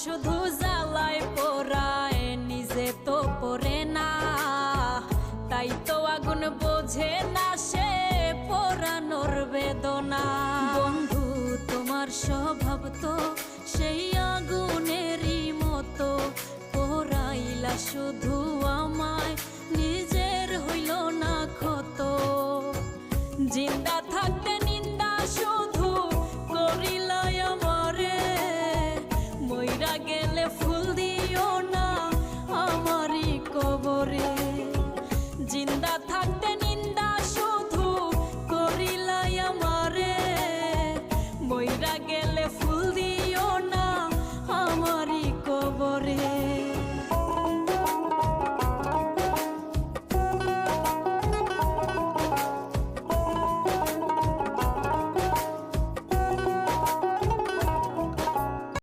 শুধু জ্বালায় পোড়ায়, নিজে তো পড়ে না, তাই তো আগুন বোঝে না সে পোড়ানোর বেদনা। বন্ধু তোমার স্বভাব তো সেই আগুনেরই মতো, পোড়াইলা শুধু আমায়, নিজের হইল না ক্ষত। জিন্দা থাকতে নিন্দা শুধু করিলাই আমারে, মইরা গেলে ফুল